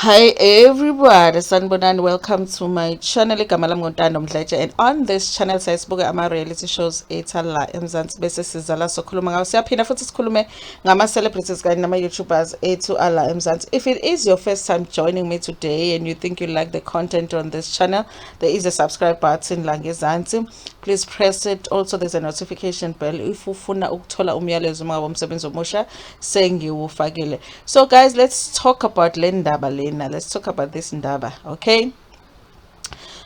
Hi everybody, sanibonani. Welcome to my channel. Igama lami Ntando Mdletshe, and on this channel siyazibuka ama reality shows ethu la eMzansi bese siza la sokhuluma ngawo. Siyaphinda futhi sikhulume ngama celebrities kanye nama YouTubers ethu la eMzansi. If it is your first time joining me today and you think you like the content on this channel, there is a subscribe button la ngezansi. Please press it. Also there's a notification bell if ufuna ukuthola umyalezo uma umsebenzi omusha sengiwufakile. So guys, let's talk about le ndaba lena. Let's talk about this ndaba, okay?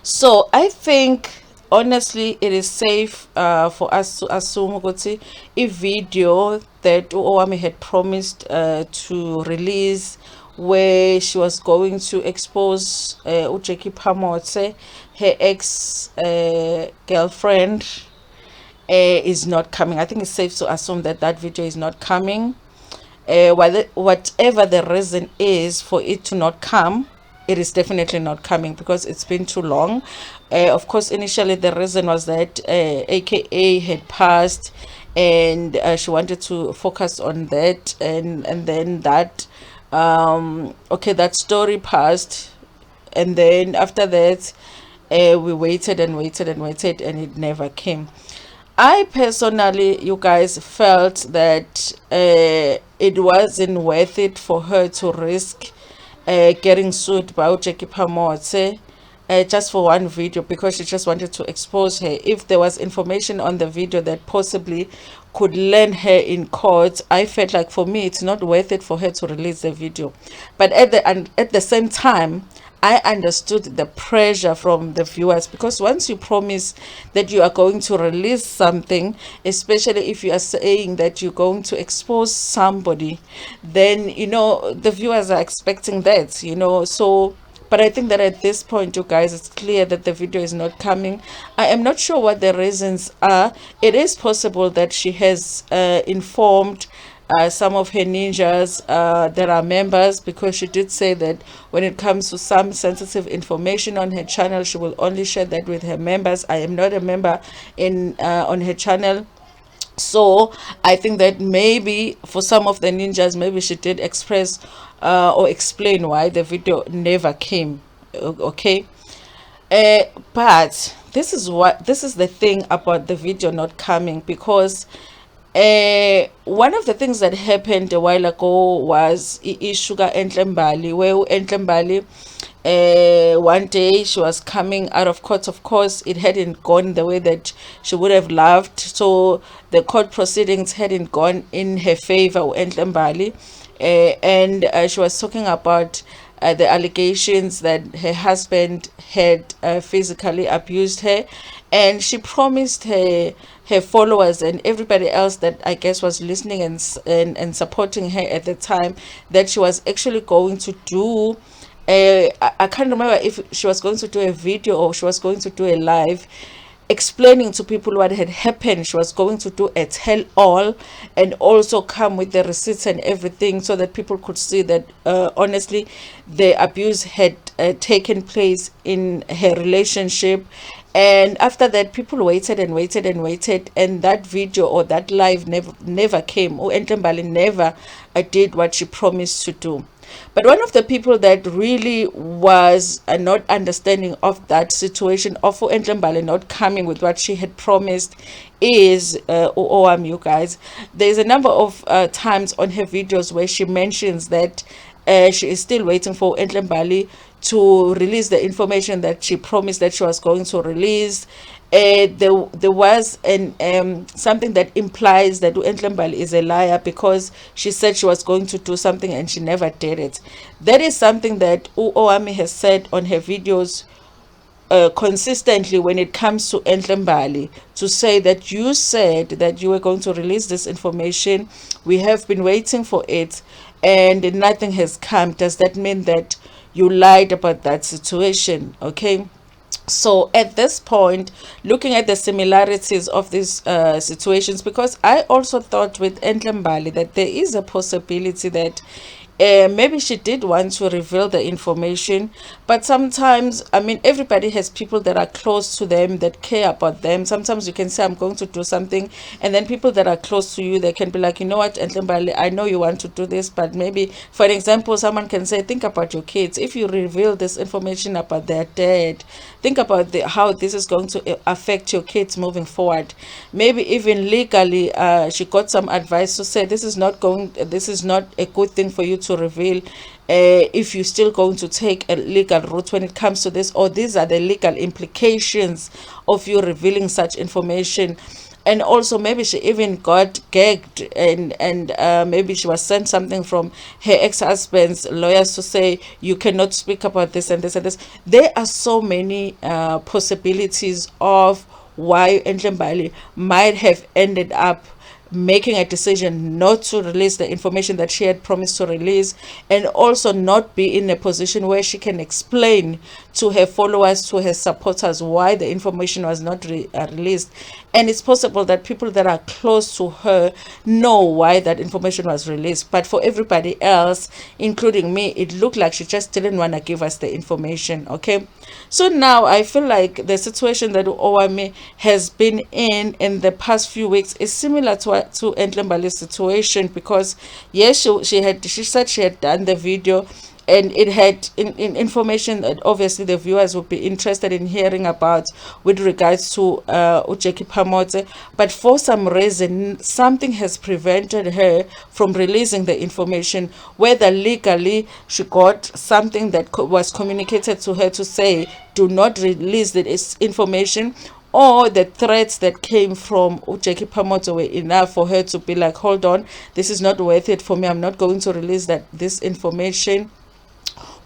So I think honestly it is safe for us to assume ukuthi a video that Owamie had promised to release, where she was going to expose Jackie Phamotse, her ex girlfriend, is not coming. I think it's safe to assume that that video is not coming. Whatever the reason is for it to not come, it is definitely not coming because it's been too long. Of course, initially the reason was that AKA had passed, and she wanted to focus on that, and then that okay, that story passed, and then after that we waited and waited and waited, and it never came. I personally, you guys, felt that it wasn't worth it for her to risk getting sued by Jackie Phamotse just for one video, because she just wanted to expose her. If there was information on the video that possibly could land her in court, I felt like for me it's not worth it for her to release the video. But at the same time, I understood the pressure from the viewers, because once you promise that you are going to release something, especially if you are saying that you're going to expose somebody, then the viewers are expecting that. So but I think that at this point, you guys, it's clear that the video is not coming. I am not sure what the reasons are. It is possible that she has informed some of her ninjas that are members, because she did say that when it comes to some sensitive information on her channel, she will only share that with her members. I am not a member on her channel. So I think that maybe for some of the ninjas, maybe she did express or explain why the video never came. Okay. But this is the thing about the video not coming, because one of the things that happened a while ago was Sugar Enhle Mbali, where Enhle Mbali, one day she was coming out of court. Of course, it hadn't gone the way that she would have loved, so the court proceedings hadn't gone in her favor, Enhle Mbali, and she was talking about the allegations that her husband had physically abused her, and she promised her followers and everybody else that I guess was listening and supporting her at the time, that she was actually going to do I can't remember if she was going to do a video or she was going to do a live explaining to people what had happened. She was going to do a tell all, and also come with the receipts and everything, so that people could see that honestly the abuse had taken place in her relationship. And after that, people waited and waited and waited, and that video or that live never came. Enhle Mbali never did what she promised to do. But one of the people that really was not understanding of that situation, of Enhle Mbali not coming with what she had promised, is Owamie, you guys. There's a number of times on her videos where she mentions that she is still waiting for Enhle Mbali to release the information that she promised that she was going to release. There was something that implies that Enhle Mbali is a liar, because she said she was going to do something and she never did it. That is something that Owamie has said on her videos consistently when it comes to Enhle Mbali, to say that you said that you were going to release this information, we have been waiting for it, and nothing has come. Does that mean that you lied about that situation? Okay. So at this point, looking at the similarities of these situations, because I also thought with Enhle Mbali that there is a possibility that maybe she did want to reveal the information, but sometimes, I mean, everybody has people that are close to them that care about them. Sometimes you can say, I'm going to do something, and then people that are close to you, they can be like, you know what, Enhle Mbali, I know you want to do this, but maybe, for an example, someone can say, think about your kids. If you reveal this information about their dad, think about how this is going to affect your kids moving forward. Maybe even legally, she got some advice to say this is not a good thing for you to reveal, if you're still going to take a legal route when it comes to this, or these are the legal implications of you revealing such information. And also, maybe she even got gagged, and maybe she was sent something from her ex-husband's lawyers to say you cannot speak about this and this and this. There are so many possibilities of why Enhle Mbali might have ended up making a decision not to release the information that she had promised to release, and also not be in a position where she can explain to her followers, to her supporters, why the information was not released. And it's possible that people that are close to her know why that information was released, but for everybody else, including me, it looked like she just didn't want to give us the information. Okay, so now I feel like the situation that Owamie has been in the past few weeks is similar to Enhle Mbali's situation, because yes, she said she had done the video, and it had information that obviously the viewers would be interested in hearing about with regards to Ujeki Phamotse, but for some reason something has prevented her from releasing the information, whether legally she got something that was communicated to her to say do not release this information, or the threats that came from Ujeki Phamotse were enough for her to be like, hold on, this is not worth it for me, I'm not going to release this information.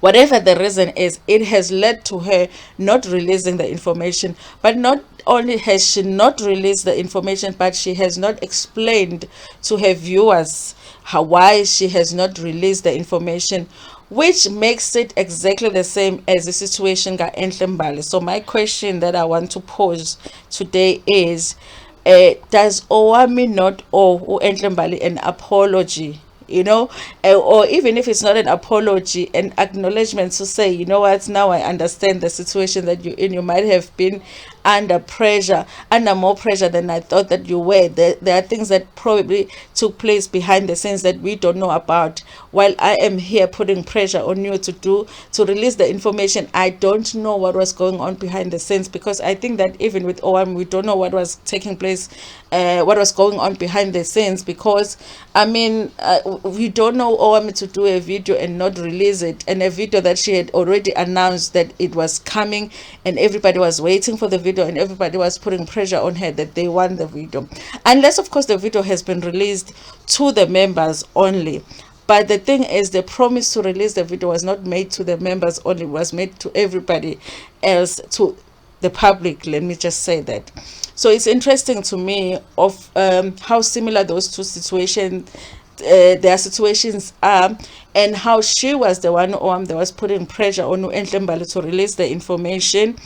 Whatever the reason is, it has led to her not releasing the information. But not only has she not released the information, but she has not explained to her viewers why she has not released the information, which makes it exactly the same as the situation got Enhle Mbali. So my question that I want to pose today is, does Owamie not owe Enhle Mbali an apology? Or even if it's not an apology, an acknowledgement to say, you know what, now I understand the situation that you're in. You might have been under pressure, under more pressure than I thought that you were. There are things that probably took place behind the scenes that we don't know about. While I am here putting pressure on you to release the information, I don't know what was going on behind the scenes, because I think that even with Owamie, we don't know what was taking place, what was going on behind the scenes, because I mean, we don't know Owamie to do a video and not release it, and a video that she had already announced that it was coming, and everybody was waiting for the video, and everybody was putting pressure on her that they want the video, unless of course the video has been released to the members only. But the thing is, the promise to release the video was not made to the members only, it was made to everybody else, to the public, let me just say that. So it's interesting to me of how similar those two situations, their situations are, and how she was the one that was putting pressure on Enhle Mbali to release the information.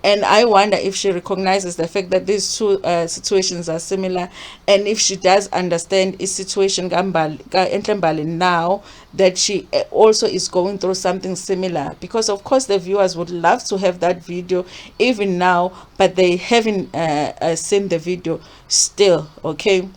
And I wonder if she recognizes the fact that these two situations are similar, and if she does understand his situation Enhle Mbali now, that she also is going through something similar. Because of course the viewers would love to have that video even now, but they haven't seen the video still. Okay,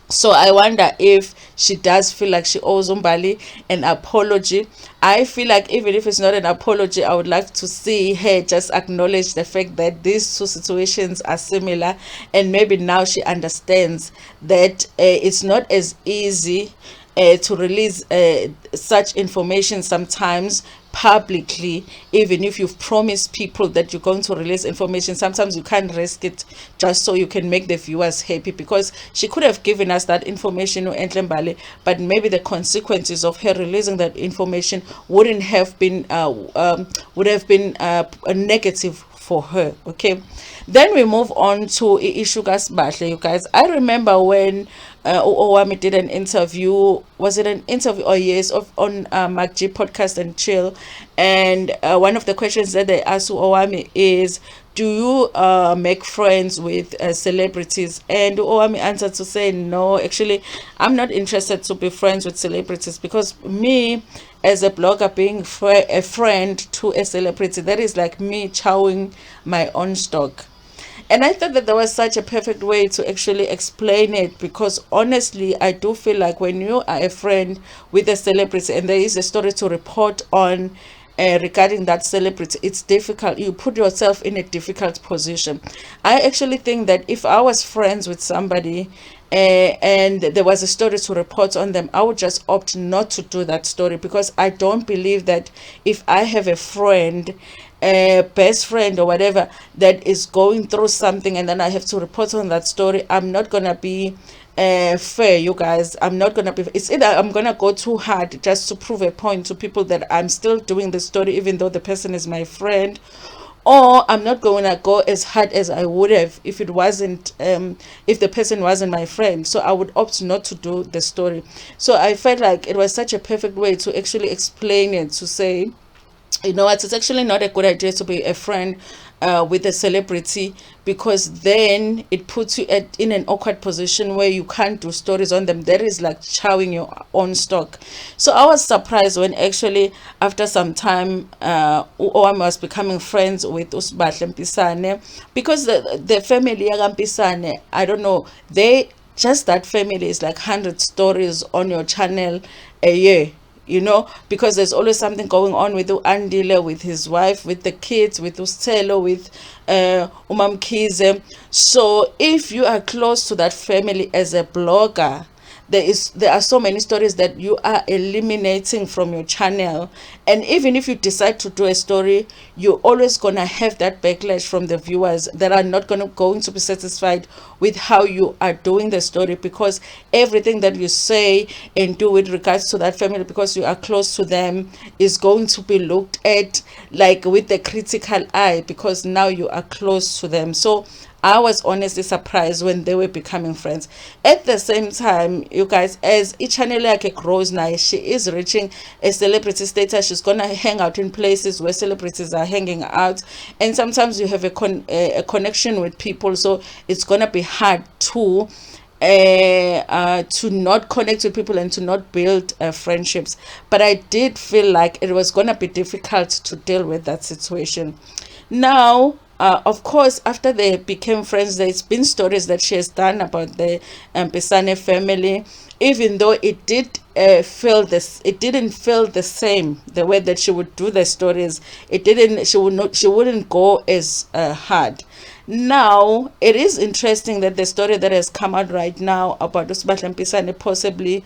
so I wonder if she does feel like she owes Mbali an apology. I feel like even if it's not an apology, I would like to see her just acknowledge the fact that these two situations are similar, and maybe now she understands that it's not as easy to release such information sometimes publicly. Even if you've promised people that you're going to release information, sometimes you can't risk it just so you can make the viewers happy, because she could have given us that information to Enhle Mbali, but maybe the consequences of her releasing that information wouldn't have been would have been a negative for her. Okay, then we move on to Sbahle. You guys, I remember when Owamie did an interview. Was it an interview? Oh yes, on Mark G podcast and chill. And one of the questions that they asked Owamie is, do you make friends with celebrities? And Owamie answered to say, no, actually, I'm not interested to be friends with celebrities, because me as a blogger being a friend to a celebrity, that is like me chowing my own stock. And I thought that there was such a perfect way to actually explain it, because honestly, I do feel like when you are a friend with a celebrity and there is a story to report on regarding that celebrity, it's difficult. You put yourself in a difficult position. I actually think that if I was friends with somebody and there was a story to report on them, I would just opt not to do that story, because I don't believe that if I have a friend, a best friend or whatever, that is going through something and then I have to report on that story, I'm not gonna be fair, you guys. I'm not gonna be, it's either I'm gonna go too hard just to prove a point to people that I'm still doing the story even though the person is my friend, or I'm not going to go as hard as I would have if it wasn't if the person wasn't my friend. So I would opt not to do the story. So I felt like it was such a perfect way to actually explain it, to say, you know what, it's actually not a good idea to be a friend with a celebrity, because then it puts you in an awkward position where you can't do stories on them. That is like chowing your own stock. So I was surprised when actually after some time Owamie was becoming friends with Sbahle Mpisane, because the family Mpisane, I don't know, they just, that family is like 100 stories on your channel a year, you know, because there's always something going on with Andile, with his wife, with the kids, with Ustelo, with Umamkhize. So if you are close to that family as a blogger, there are so many stories that you are eliminating from your channel. And even if you decide to do a story, you're always gonna have that backlash from the viewers that are not going to be satisfied with how you are doing the story, because everything that you say and do with regards to that family, because you are close to them, is going to be looked at like with the critical eye, because now you are close to them. So I was honestly surprised when they were becoming friends. At the same time, you guys, as each channel like grows now, she is reaching a celebrity status. She's gonna hang out in places where celebrities are hanging out, and sometimes you have a connection with people, so it's gonna be hard to not connect with people and to not build friendships. But I did feel like it was gonna be difficult to deal with that situation. Now, of course, after they became friends, there's been stories that she has done about the Mpisane family, even though it didn't feel the same, the way that she would do the stories. It didn't, she wouldn't go as hard. Now, it is interesting that the story that has come out right now about Sbahle Mpisane possibly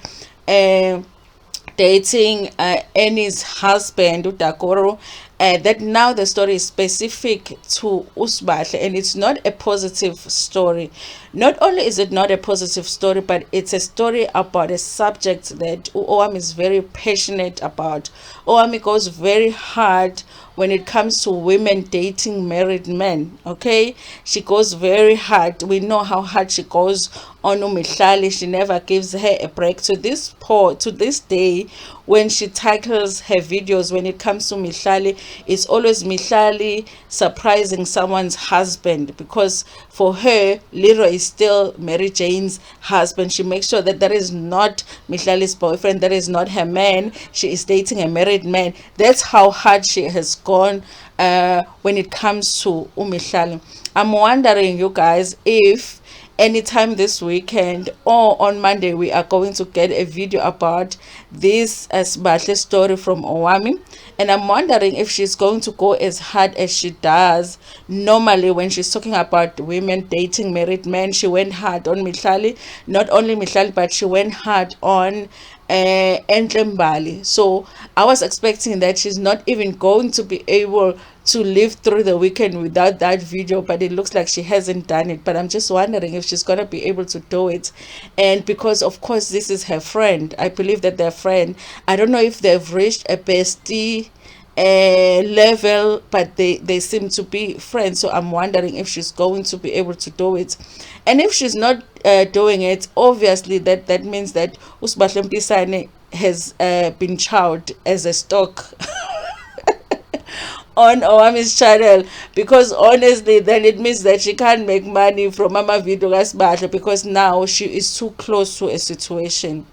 dating Annie's husband Utakoro, that now the story is specific to Sbahle, and it's not a positive story. Not only is it not a positive story, but it's a story about a subject that Owamie is very passionate about. Owamie goes very hard when it comes to women dating married men. Okay, she goes very hard. We know how hard she goes on Mihlali. She never gives her a break. To this day, when she tackles her videos, when it comes to Mihlali, it's always Mihlali surprising someone's husband, because for her, Leroy is still Mary Jane's husband. She makes sure that that is not Mihlali's boyfriend, that is not her man. She is dating a married man. That's how hard she has gone when it comes to Mihlali. I'm wondering, you guys, if anytime this weekend or on Monday we are going to get a video about this Sbahle story from Owamie, and I'm wondering if she's going to go as hard as she does normally when she's talking about women dating married men. She went hard on Mihlali, not only Mihlali, but she went hard on Enhle Mbali. So I was expecting that she's not even going to be able to live through the weekend without that video, but it looks like she hasn't done it. But I'm just wondering if she's gonna be able to do it. And because of course this is her friend, I believe that their friend, I don't know if they've reached a bestie level, but they seem to be friends. So I'm wondering if she's going to be able to do it. And if she's not doing it, obviously that means that Sbahle Mpisane has been chowed as a stock on Owamie's channel, because honestly then it means that she can't make money from Mama Video Sbahle, because now she is too close to a situation.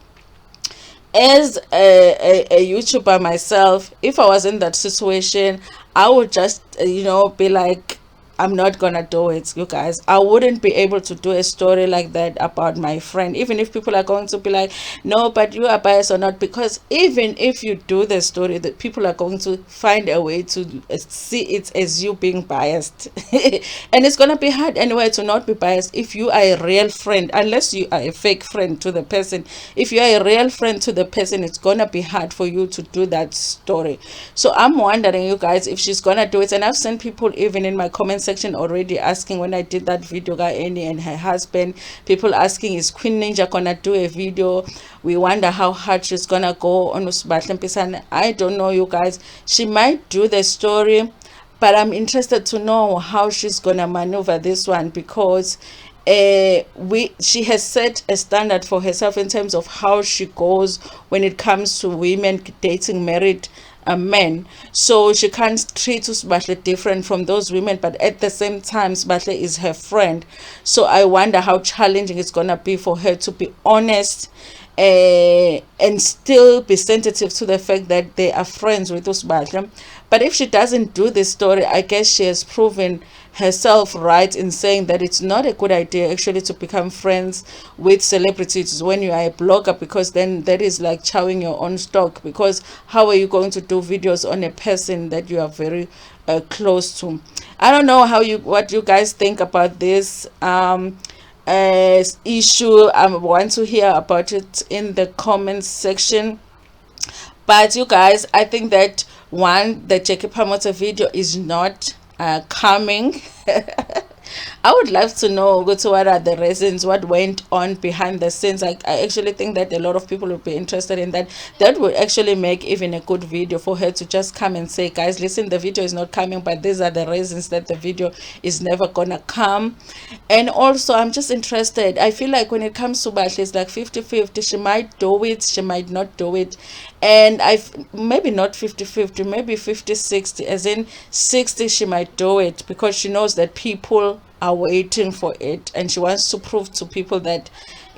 As a YouTuber myself, if I was in that situation, I would just be like, I'm not gonna do it, you guys. I wouldn't be able to do a story like that about my friend, even if people are going to be like, no, but you are biased or not, because even if you do the story, that people are going to find a way to see it as you being biased. And it's gonna be hard anyway to not be biased if you are a real friend, unless you are a fake friend to the person. If you are a real friend to the person, it's gonna be hard for you to do that story. So I'm wondering, you guys, if she's gonna do it. And I've seen people even in my comment section already asking, when I did that video, Annie and her husband, people asking, is Queen Ninja gonna do a video? We wonder how hard she's gonna go on Sbahle Mpisane. I don't know, you guys. She might do the story, but I'm interested to know how she's gonna maneuver this one, because she has set a standard for herself in terms of how she goes when it comes to women dating married men. So she can't treat Sbahle different from those women, but at the same time Sbahle is her friend. So I wonder how challenging it's gonna be for her to be honest and still be sensitive to the fact that they are friends with Sbahle. But if she doesn't do this story, I guess she has proven herself right in saying that it's not a good idea actually to become friends with celebrities when you are a blogger, because then that is like chowing your own stock. Because how are you going to do videos on a person that you are very close to? I don't know what you guys think about this issue. I want to hear about it in the comments section. But you guys, I think that one, the Jackie Phamotse video is not coming. I would love to know what are the reasons, what went on behind the scenes. I actually think that a lot of people would be interested in that. That would actually make even a good video for her to just come and say, guys, listen, the video is not coming, but these are the reasons that the video is never gonna come. And also, I'm just interested. I feel like when it comes to Sbahle, it's like 50-50. She might do it, she might not do it. And maybe not 50-50, maybe 50-60, as in 60 she might do it, because she knows that people are waiting for it, and she wants to prove to people that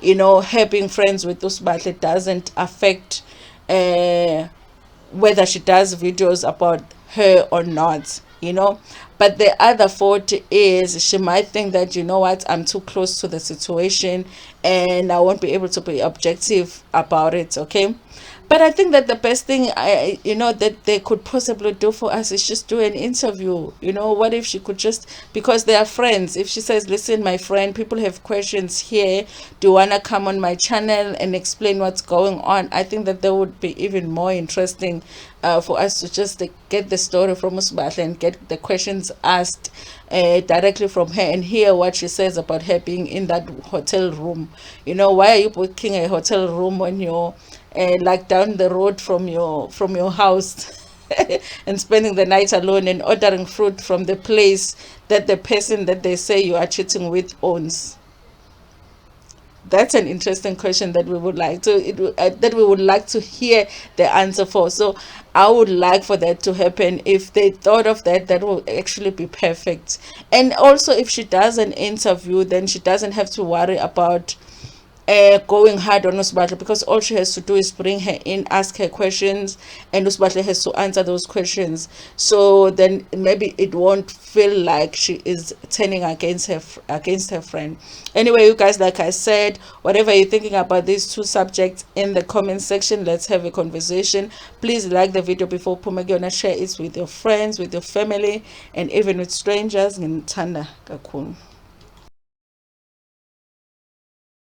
her being friends with Sbahle doesn't affect whether she does videos about her or not. But the other 40 is, she might think that, what, I'm too close to the situation and I won't be able to be objective about it. Okay, but I think that the best thing that they could possibly do for us is just do an interview. What if she could just, because they are friends, if she says, listen, my friend, people have questions here, do you want to come on my channel and explain what's going on? I think that would be even more interesting for us to just get the story from Sbahle and get the questions asked directly from her, and hear what she says about her being in that hotel room. Why are you booking a hotel room when you're like down the road from your house and spending the night alone and ordering fruit from the place that the person that they say you are cheating with owns? That's an interesting question that we would like to hear the answer for. So I would like for that to happen. If they thought of that, that will actually be perfect. And also, if she does an interview, then she doesn't have to worry about going hard on Sbahle, because all she has to do is bring her in, ask her questions, and Sbahle has to answer those questions. So then maybe it won't feel like she is turning against her friend. Anyway, you guys, like I said, whatever you're thinking about these two subjects, in the comment section, let's have a conversation. Please like the video before Pumagona, share it with your friends, with your family, and even with strangers. Ntando kakhulu.